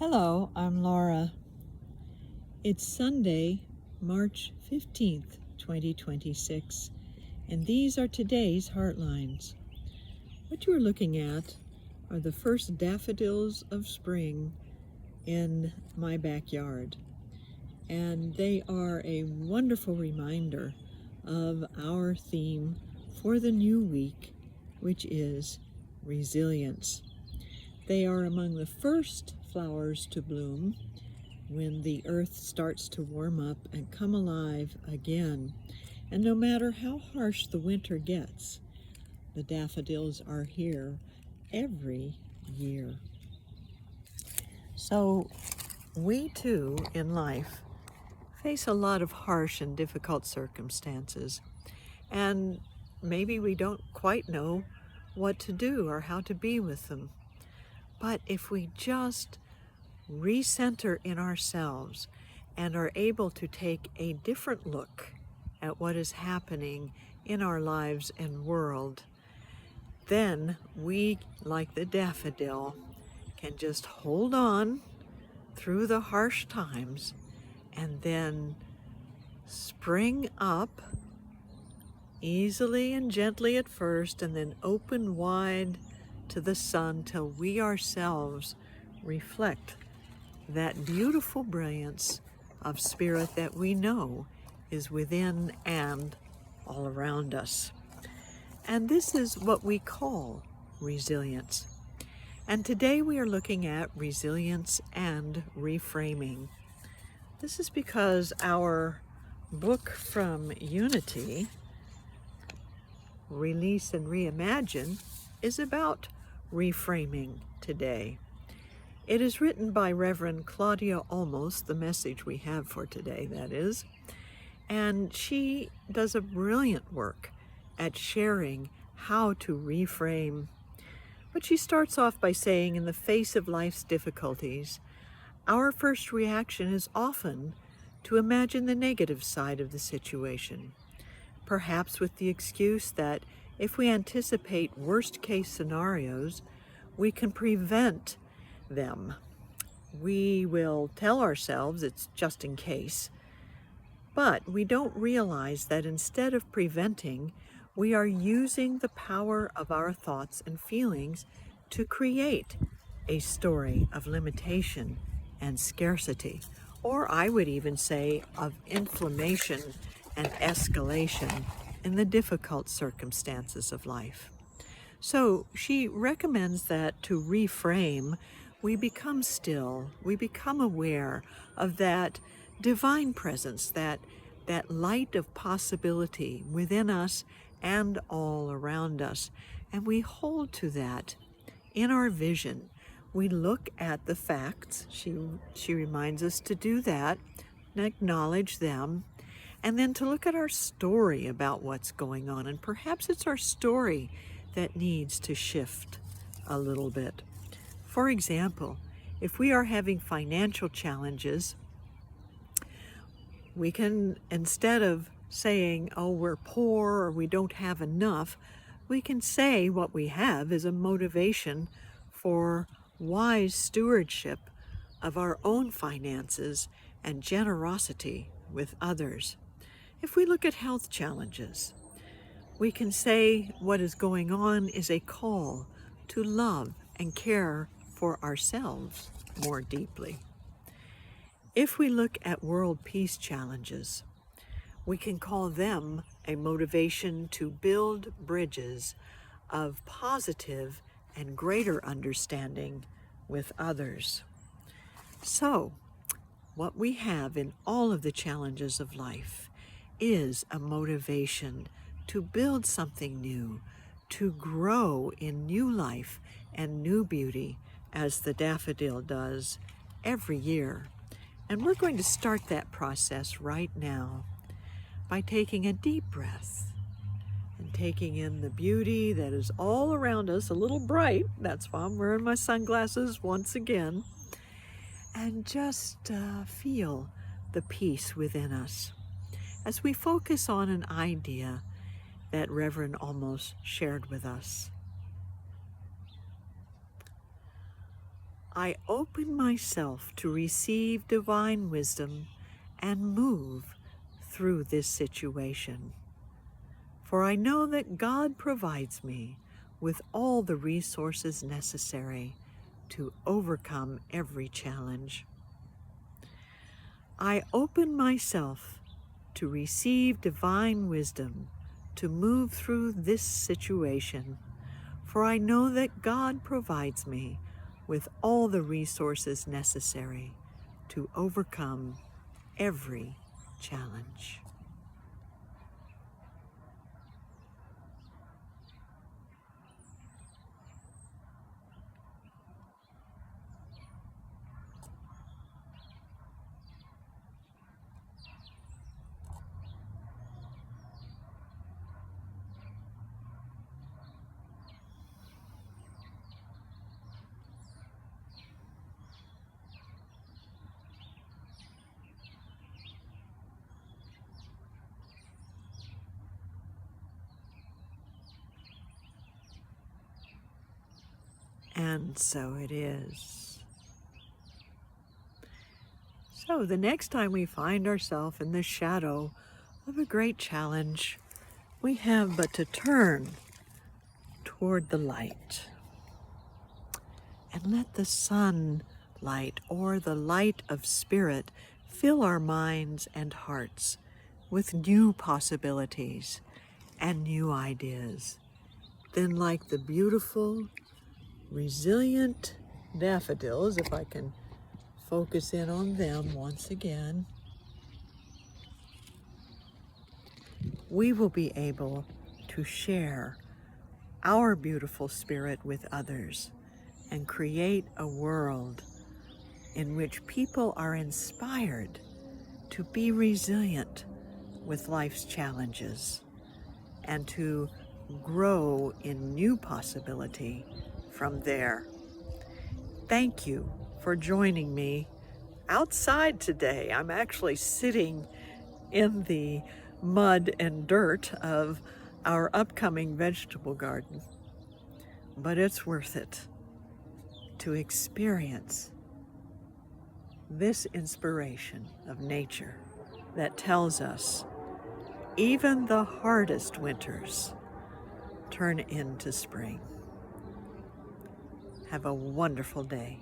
Hello, I'm Laura. It's Sunday, March 15th, 2026, and these are today's Heartlines. What you are looking at are the first daffodils of spring in my backyard, and they are a wonderful reminder of our theme for the new week, which is resilience. They are among the first flowers to bloom when the earth starts to warm up and come alive again. And no matter how harsh the winter gets, the daffodils are here every year. So we too in life face a lot of harsh and difficult circumstances, and maybe we don't quite know what to do or how to be with them. But if we just recenter in ourselves and are able to take a different look at what is happening in our lives and world, then we, like the daffodil, can just hold on through the harsh times and then spring up easily and gently at first, and then open wide to the sun till we ourselves reflect that beautiful brilliance of spirit that we know is within and all around us. And this is what we call resilience. And today we are looking at resilience and reframing. This is because our book from Unity, Release and Reimagine, is about reframing today. It is written by Reverend Claudia Olmos, the message we have for today, that is, and she does a brilliant work at sharing how to reframe. But she starts off by saying, in the face of life's difficulties, our first reaction is often to imagine the negative side of the situation, perhaps with the excuse that if we anticipate worst-case scenarios, we can prevent them. We will tell ourselves it's just in case, but we don't realize that instead of preventing, we are using the power of our thoughts and feelings to create a story of limitation and scarcity, or I would even say of inflammation and escalation in the difficult circumstances of life. So she recommends that to reframe, we become still, we become aware of that divine presence, that light of possibility within us and all around us. And we hold to that in our vision. We look at the facts. She reminds us to do that and acknowledge them, and then to look at our story about what's going on. And perhaps it's our story that needs to shift a little bit. For example, if we are having financial challenges, we can, instead of saying, oh, we're poor or we don't have enough, we can say what we have is a motivation for wise stewardship of our own finances and generosity with others. If we look at health challenges, we can say what is going on is a call to love and care for ourselves more deeply. If we look at world peace challenges, we can call them a motivation to build bridges of positive and greater understanding with others. So, what we have in all of the challenges of life is a motivation to build something new, to grow in new life and new beauty, as the daffodil does every year. And we're going to start that process right now by taking a deep breath and taking in the beauty that is all around us, a little bright. That's why I'm wearing my sunglasses once again. And just feel the peace within us as we focus on an idea that Reverend almost shared with us. I open myself to receive divine wisdom and move through this situation. For I know that God provides me with all the resources necessary to overcome every challenge. I open myself to receive divine wisdom to move through this situation, for I know that God provides me with all the resources necessary to overcome every challenge. And so it is. So the next time we find ourselves in the shadow of a great challenge, we have but to turn toward the light and let the sunlight or the light of spirit fill our minds and hearts with new possibilities and new ideas. Then, like the beautiful, resilient daffodils, if I can focus in on them once again, we will be able to share our beautiful spirit with others and create a world in which people are inspired to be resilient with life's challenges and to grow in new possibility from there. Thank you for joining me outside today. I'm actually sitting in the mud and dirt of our upcoming vegetable garden, but it's worth it to experience this inspiration of nature that tells us even the hardest winters turn into spring. Have a wonderful day.